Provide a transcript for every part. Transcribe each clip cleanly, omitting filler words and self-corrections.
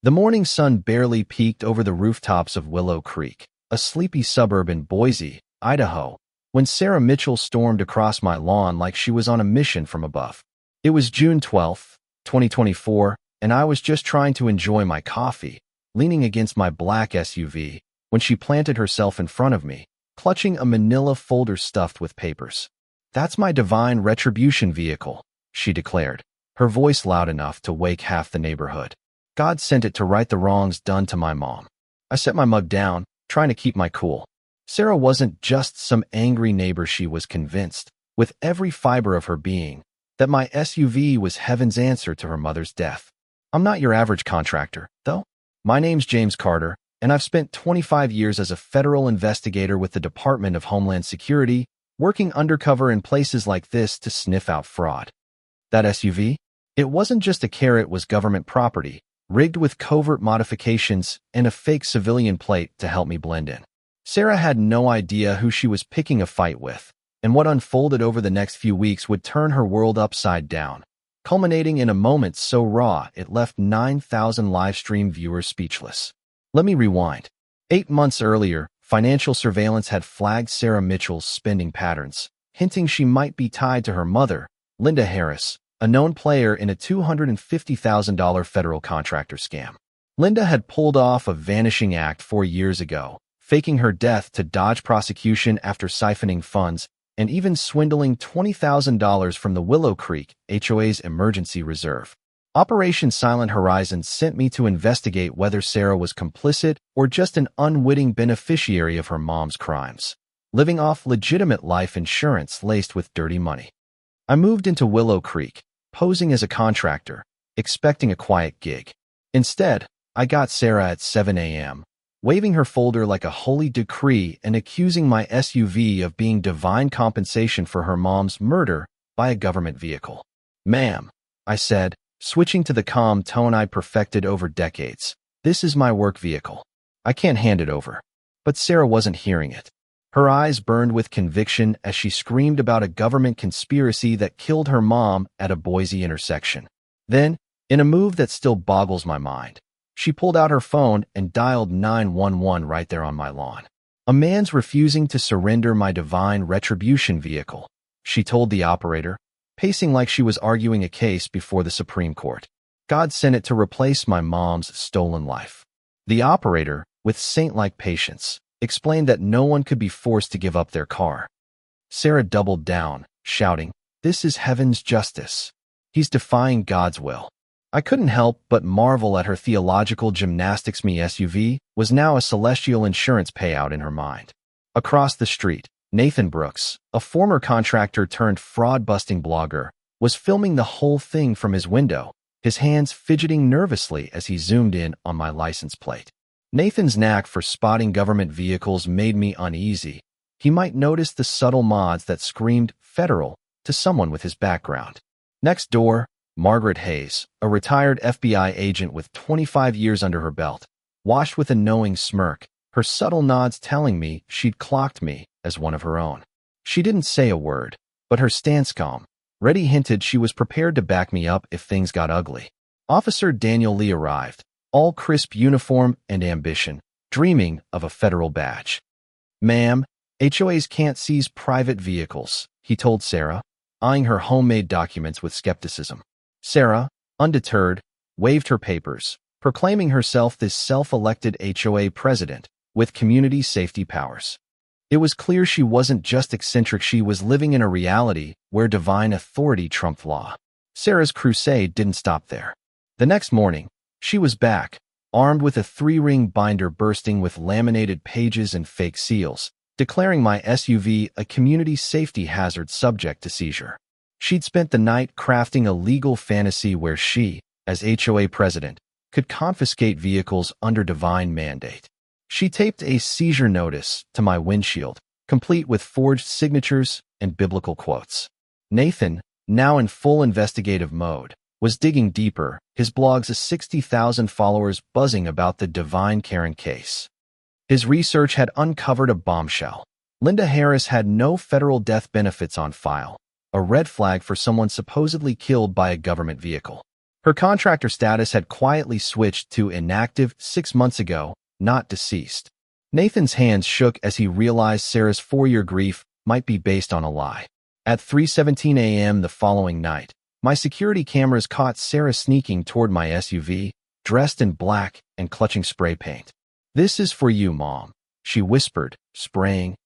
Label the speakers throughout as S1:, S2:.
S1: The morning sun barely peeked over the rooftops of Willow Creek, a sleepy suburb in Boise, Idaho, when Sarah Mitchell stormed across my lawn like she was on a mission from above. It was June 12th, 2024, and I was just trying to enjoy my coffee, leaning against my black SUV, when she planted herself in front of me, clutching a manila folder stuffed with papers. "That's my divine retribution vehicle," she declared, her voice loud enough to wake half the neighborhood. "God sent it to right the wrongs done to my mom." I set my mug down, trying to keep my cool. Sarah wasn't just some angry neighbor. She was convinced, with every fiber of her being, that my SUV was heaven's answer to her mother's death. "I'm not your average contractor, though. My name's James Carter, and I've spent 25 years as a federal investigator with the Department of Homeland Security, working undercover in places like this to sniff out fraud." That SUV? It wasn't just a car, it was government property, rigged with covert modifications and a fake civilian plate to help me blend in. Sarah had no idea who she was picking a fight with, and what unfolded over the next few weeks would turn her world upside down, culminating in a moment so raw it left 9,000 livestream viewers speechless. Let me rewind. 8 months earlier, financial surveillance had flagged Sarah Mitchell's spending patterns, hinting she might be tied to her mother, Linda Harris, a known player in a $250,000 federal contractor scam. Linda had pulled off a vanishing act 4 years ago, faking her death to dodge prosecution after siphoning funds and even swindling $20,000 from the Willow Creek HOA's emergency reserve. Operation Silent Horizon sent me to investigate whether Sarah was complicit or just an unwitting beneficiary of her mom's crimes, living off legitimate life insurance laced with dirty money. I moved into Willow Creek, posing as a contractor, expecting a quiet gig. Instead, I got Sarah at 7 a.m., waving her folder like a holy decree and accusing my SUV of being divine compensation for her mom's murder by a government vehicle. "Ma'am," I said, switching to the calm tone I'd perfected over decades, "this is my work vehicle. I can't hand it over." But Sarah wasn't hearing it. Her eyes burned with conviction as she screamed about a government conspiracy that killed her mom at a Boise intersection. Then, in a move that still boggles my mind, she pulled out her phone and dialed 911 right there on my lawn. "A man's refusing to surrender my divine retribution vehicle," she told the operator, pacing like she was arguing a case before the Supreme Court. "God sent it to replace my mom's stolen life." The operator, with saint-like patience, explained that no one could be forced to give up their car. Sarah doubled down, shouting, "This is heaven's justice. He's defying God's will." I couldn't help but marvel at her theological gymnastics. My SUV was now a celestial insurance payout in her mind. Across the street, Nathan Brooks, a former contractor turned fraud-busting blogger, was filming the whole thing from his window, his hands fidgeting nervously as he zoomed in on my license plate. Nathan's knack for spotting government vehicles made me uneasy. He might notice the subtle mods that screamed federal to someone with his background. Next door, Margaret Hayes, a retired FBI agent with 25 years under her belt, watched with a knowing smirk, her subtle nods telling me she'd clocked me as one of her own. She didn't say a word, but her stance calm, ready hinted she was prepared to back me up if things got ugly. Officer Daniel Lee arrived, all crisp uniform and ambition, dreaming of a federal badge. "Ma'am, HOAs can't seize private vehicles," he told Sarah, eyeing her homemade documents with skepticism. Sarah, undeterred, waved her papers, proclaiming herself this self-elected HOA president with community safety powers. It was clear she wasn't just eccentric, she was living in a reality where divine authority trumped law. Sarah's crusade didn't stop there. The next morning, she was back, armed with a 3-ring binder bursting with laminated pages and fake seals, declaring my SUV a community safety hazard subject to seizure. She'd spent the night crafting a legal fantasy where she, as HOA president, could confiscate vehicles under divine mandate. She taped a seizure notice to my windshield, complete with forged signatures and biblical quotes. Nathan, now in full investigative mode, was digging deeper, his blog's 60,000 followers buzzing about the divine Karen case. His research had uncovered a bombshell. Linda Harris had no federal death benefits on file, a red flag for someone supposedly killed by a government vehicle. Her contractor status had quietly switched to inactive 6 months ago, not deceased. Nathan's hands shook as he realized Sarah's 4-year grief might be based on a lie. At 3:17 a.m. the following night, my security cameras caught Sarah sneaking toward my SUV, dressed in black and clutching spray paint. "This is for you, Mom," she whispered, spraying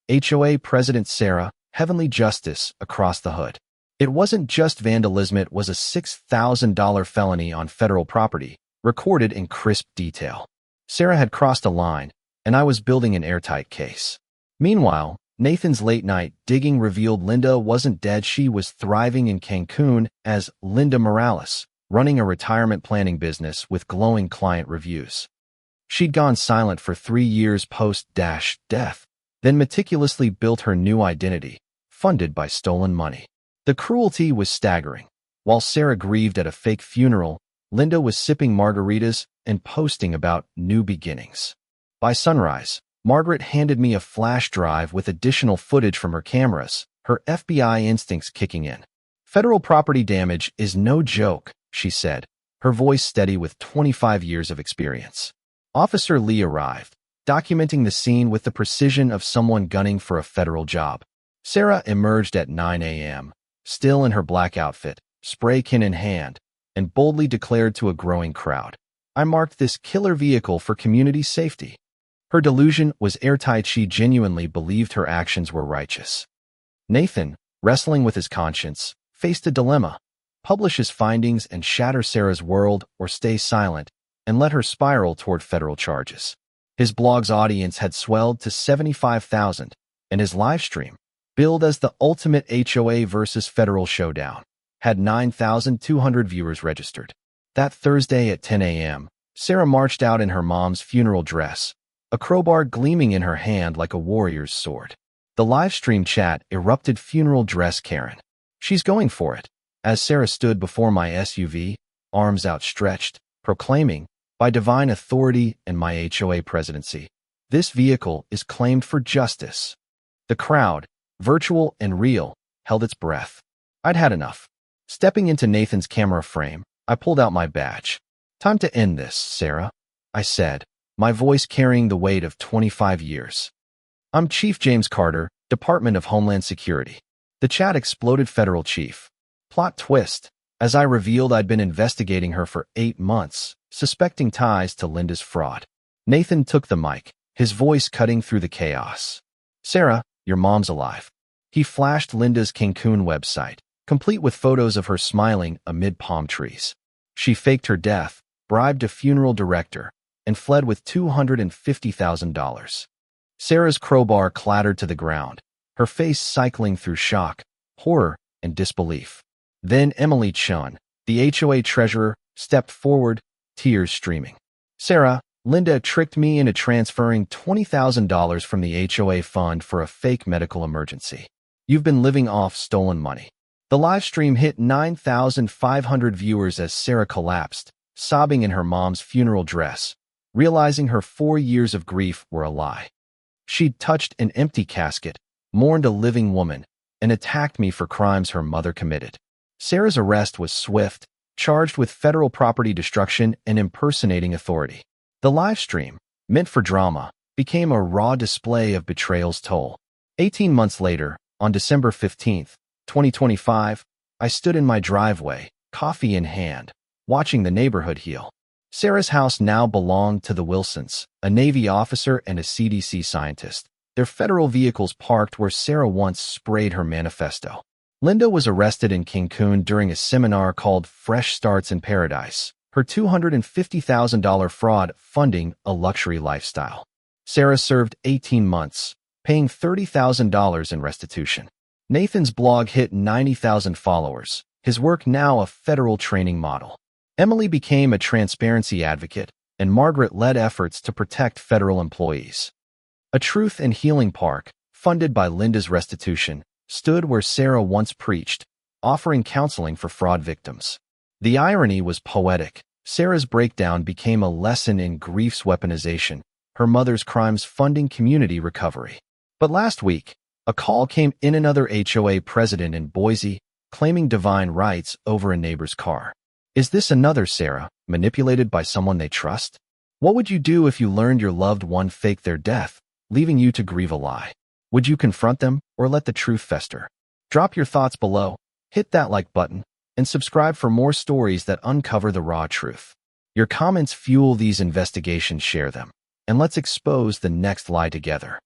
S1: HOA President Sarah, Heavenly Justice, across the hood. It wasn't just vandalism, it was a $6,000 felony on federal property, recorded in crisp detail. Sarah had crossed a line, and I was building an airtight case. Meanwhile, Nathan's late-night digging revealed Linda wasn't dead. She was thriving in Cancun as Linda Morales, running a retirement planning business with glowing client reviews. She'd gone silent for 3 years post-death, then meticulously built her new identity, funded by stolen money. The cruelty was staggering. While Sarah grieved at a fake funeral, Linda was sipping margaritas and posting about new beginnings. By sunrise, Margaret handed me a flash drive with additional footage from her cameras, her FBI instincts kicking in. "Federal property damage is no joke," she said, her voice steady with 25 years of experience. Officer Lee arrived, documenting the scene with the precision of someone gunning for a federal job. Sarah emerged at 9 a.m., still in her black outfit, spray can in hand, and boldly declared to a growing crowd, "I marked this killer vehicle for community safety." Her delusion was airtight. She genuinely believed her actions were righteous. Nathan, wrestling with his conscience, faced a dilemma: publish his findings and shatter Sarah's world, or stay silent and let her spiral toward federal charges. His blog's audience had swelled to 75,000, and his livestream, billed as the ultimate HOA versus federal showdown, had 9,200 viewers registered. That Thursday at 10 a.m., Sarah marched out in her mom's funeral dress, a crowbar gleaming in her hand like a warrior's sword. The livestream chat erupted. "Funeral dress Karen. She's going for it," as Sarah stood before my SUV, arms outstretched, proclaiming, "By divine authority and my HOA presidency, this vehicle is claimed for justice." The crowd, virtual and real, held its breath. I'd had enough. Stepping into Nathan's camera frame, I pulled out my badge. "Time to end this, Sarah," I said, my voice carrying the weight of 25 years. "I'm Chief James Carter, Department of Homeland Security." The chat exploded. "Federal chief." Plot twist. As I revealed, I'd been investigating her for 8 months, suspecting ties to Linda's fraud. Nathan took the mic, his voice cutting through the chaos. "Sarah, your mom's alive." He flashed Linda's Cancun website, complete with photos of her smiling amid palm trees. She faked her death, bribed a funeral director, and fled with $250,000. Sarah's crowbar clattered to the ground, her face cycling through shock, horror, and disbelief. Then Emily Chun, the HOA treasurer, stepped forward, tears streaming. "Sarah, Linda tricked me into transferring $20,000 from the HOA fund for a fake medical emergency. You've been living off stolen money." The live stream hit 9,500 viewers as Sarah collapsed, sobbing in her mom's funeral dress, realizing her 4 years of grief were a lie. She'd touched an empty casket, mourned a living woman, and attacked me for crimes her mother committed. Sarah's arrest was swift, charged with federal property destruction and impersonating authority. The live stream, meant for drama, became a raw display of betrayal's toll. 18 months later, on December 15, 2025, I stood in my driveway, coffee in hand, watching the neighborhood heal. Sarah's house now belonged to the Wilsons, a Navy officer and a CDC scientist, their federal vehicles parked where Sarah once sprayed her manifesto. Linda was arrested in Cancun during a seminar called Fresh Starts in Paradise, her $250,000 fraud funding a luxury lifestyle. Sarah served 18 months, paying $30,000 in restitution. Nathan's blog hit 90,000 followers, his work now a federal training model. Emily became a transparency advocate, and Margaret led efforts to protect federal employees. A Truth and Healing Park, funded by Linda's restitution, stood where Sarah once preached, offering counseling for fraud victims. The irony was poetic. Sarah's breakdown became a lesson in grief's weaponization, her mother's crimes funding community recovery. But last week, a call came in. Another HOA president in Boise, claiming divine rights over a neighbor's car. Is this another Sarah, manipulated by someone they trust? What would you do if you learned your loved one faked their death, leaving you to grieve a lie? Would you confront them or let the truth fester? Drop your thoughts below, hit that like button, and subscribe for more stories that uncover the raw truth. Your comments fuel these investigations, share them, and let's expose the next lie together.